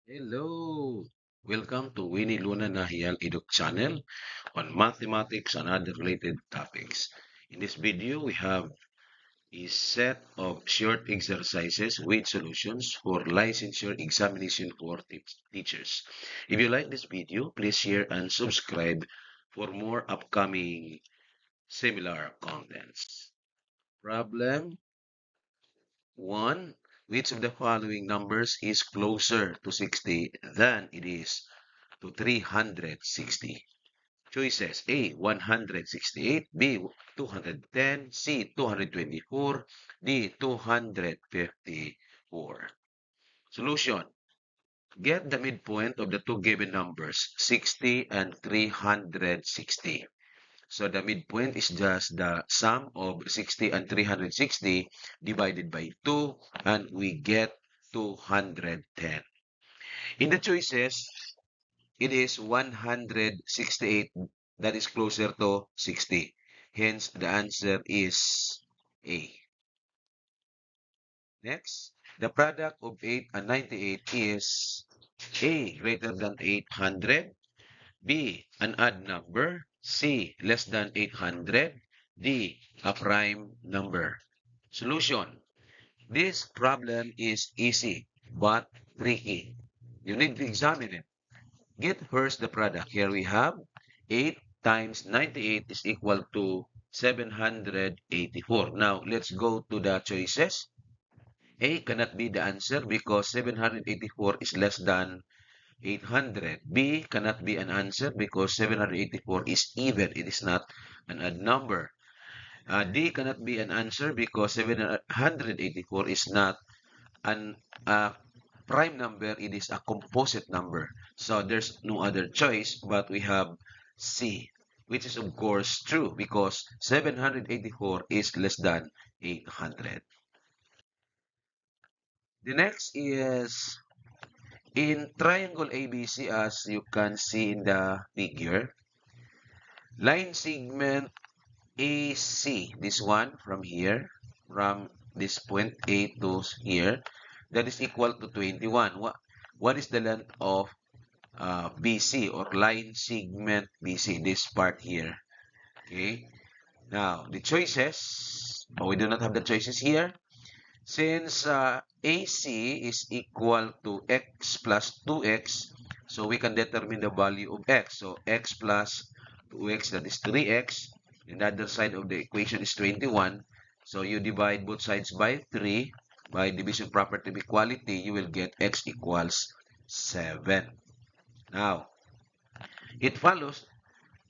Hello! Welcome to Winnie Luna Nahial Eduk channel on mathematics and other related topics. In this video, we have a set of short exercises with solutions for licensure examination for teachers. If you like this video, please share and subscribe for more upcoming similar contents. Problem 1. Which of the following numbers is closer to 60 than it is to 360? Choices: A, 168, B, 210, C, 224, D, 254. Solution: get the midpoint of the two given numbers, 60 and 360. So the midpoint is just the sum of 60 and 360 divided by 2, and we get 210. In the choices, it is 168 that is closer to 60. Hence, the answer is A. Next, the product of 8 and 98 is A, greater than 800, B, an odd number, C, less than 800, D, a prime number. Solution: this problem is easy but tricky. You need to examine it. Get first the product. Here we have 8 times 98 is equal to 784. Now, let's go to the choices. A cannot be the answer because 784 is less than 800. B cannot be an answer because 784 is even. It is not an odd number. D cannot be an answer because 784 is not an prime number. It is a composite number. So there's no other choice, but we have C, which is of course true because 784 is less than 800. The next is in triangle ABC, as you can see in the figure, line segment AC, this one from here, from this point A to here, that is equal to 21. What is the length of BC or line segment BC, this part here? Okay. Now, the choices, but we do not have the choices here. Since AC is equal to x plus 2x, so we can determine the value of x. So x plus 2x, that is 3x. And the other side of the equation is 21. So you divide both sides by 3. By division property of equality, you will get x equals 7. Now, it follows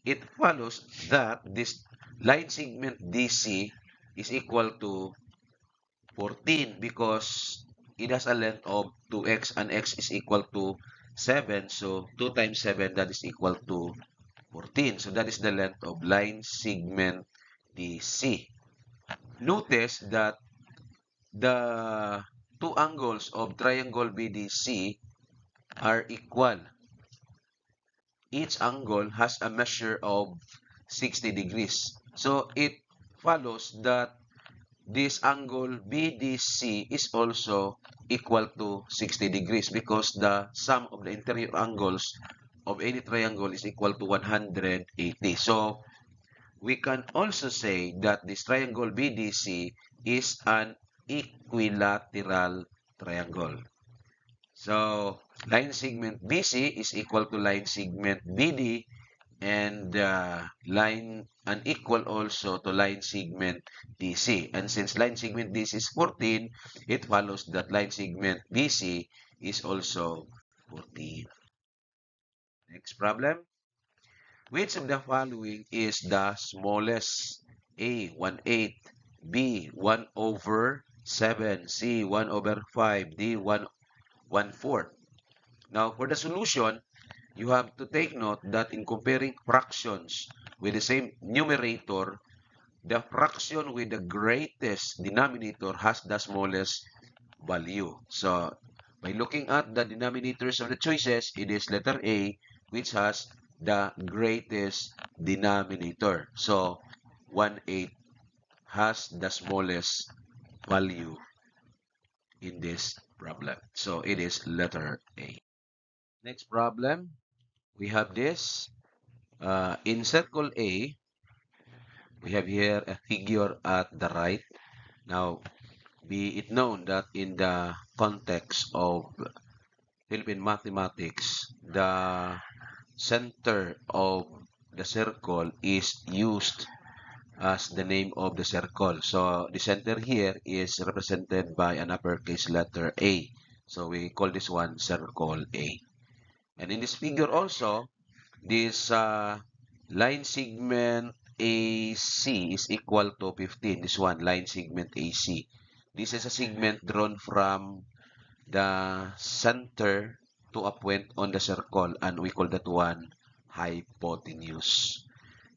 that this line segment DC is equal to 14 because it has a length of 2x and x is equal to 7. So 2 times 7, that is equal to 14. So that is the length of line segment DC. Notice that the two angles of triangle BDC are equal. Each angle has a measure of 60 degrees. So it follows that this angle BDC is also equal to 60 degrees because the sum of the interior angles of any triangle is equal to 180. So we can also say that this triangle BDC is an equilateral triangle. So line segment BC is equal to line segment BD, and line unequal also to line segment DC. And since line segment DC is 14, it follows that line segment BC is also 14. Next problem. Which of the following is the smallest? A, 1/8, B, 1 over 7, C, 1 over 5, D, 1/4. Now, for the solution, you have to take note that in comparing fractions with the same numerator, the fraction with the greatest denominator has the smallest value. So, by looking at the denominators of the choices, it is letter A, which has the greatest denominator. So, 1/8 has the smallest value in this problem. So, it is letter A. Next problem, we have this. In circle A, we have here a figure at the right. Now, be it known that in the context of Philippine mathematics, the center of the circle is used as the name of the circle. So the center here is represented by an uppercase letter A. So we call this one circle A. And in this figure also, this line segment AC is equal to 15. This one, line segment AC. This is a segment drawn from the center to a point on the circle, and we call that one hypotenuse.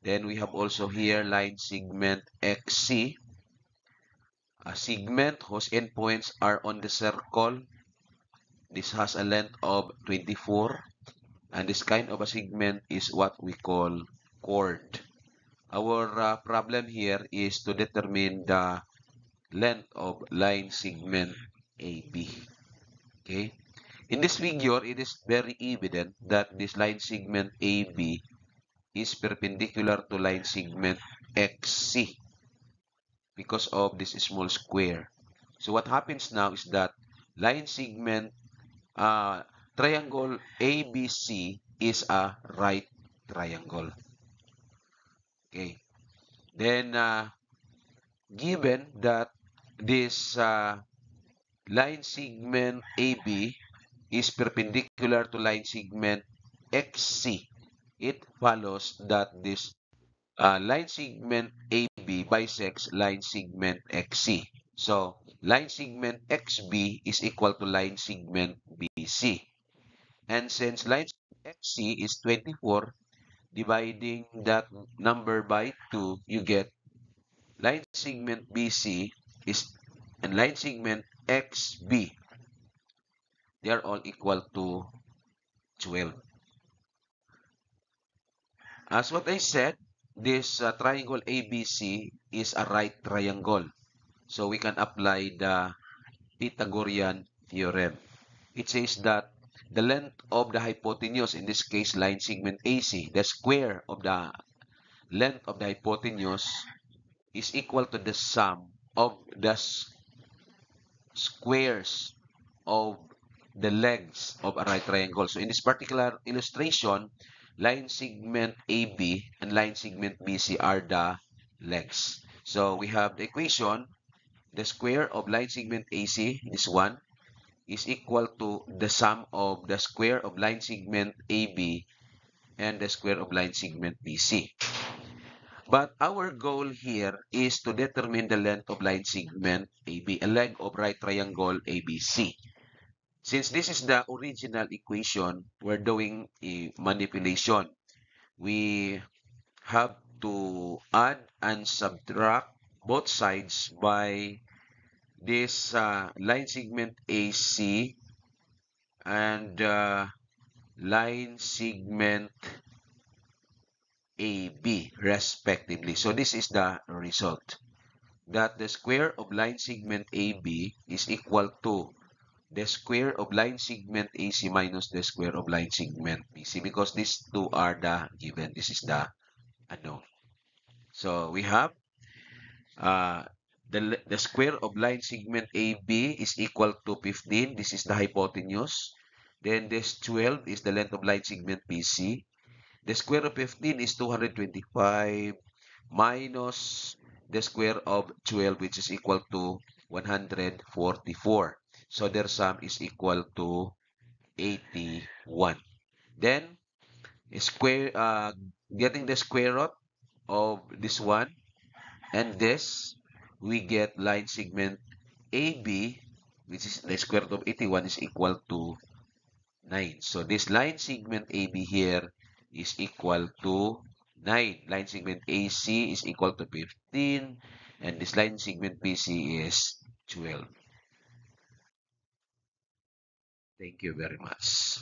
Then we have also here line segment XC, a segment whose endpoints are on the circle. This has a length of 24, and this kind of a segment is what we call chord. Our problem here is to determine the length of line segment AB. Okay? In this figure, it is very evident that this line segment AB is perpendicular to line segment XC because of this small square. So what happens now is that line segment triangle ABC is a right triangle. Okay. Then given that this line segment AB is perpendicular to line segment XC, it follows that this line segment AB bisects line segment XC. So, line segment XB is equal to line segment BC. And since line segment XC is 24, dividing that number by 2, you get line segment BC is and line segment XB. They are all equal to 12. As what I said, this triangle ABC is a right triangle. So we can apply the Pythagorean theorem. It says that the length of the hypotenuse, in this case line segment AC, the square of the length of the hypotenuse is equal to the sum of the squares of the legs of a right triangle. So in this particular illustration, line segment AB and line segment BC are the legs. So we have the equation, the square of line segment AC, this one, is equal to the sum of the square of line segment AB and the square of line segment BC. But our goal here is to determine the length of line segment AB, a leg of right triangle ABC. Since this is the original equation, we're doing a manipulation. We have to add and subtract both sides by this line segment AC and line segment AB respectively. So this is the result, that the square of line segment AB is equal to the square of line segment AC minus the square of line segment BC, because these two are the given. This is the unknown. So we have the square of line segment AB is equal to 15. This is the hypotenuse. Then this 12 is the length of line segment BC. The square of 15 is 225 minus the square of 12, which is equal to 144. So their sum is equal to 81. Then getting the square root of this one and this, we get line segment AB, which is the square root of 81, is equal to 9. So this line segment AB here is equal to 9. Line segment AC is equal to 15, and this line segment BC is 12. Thank you very much.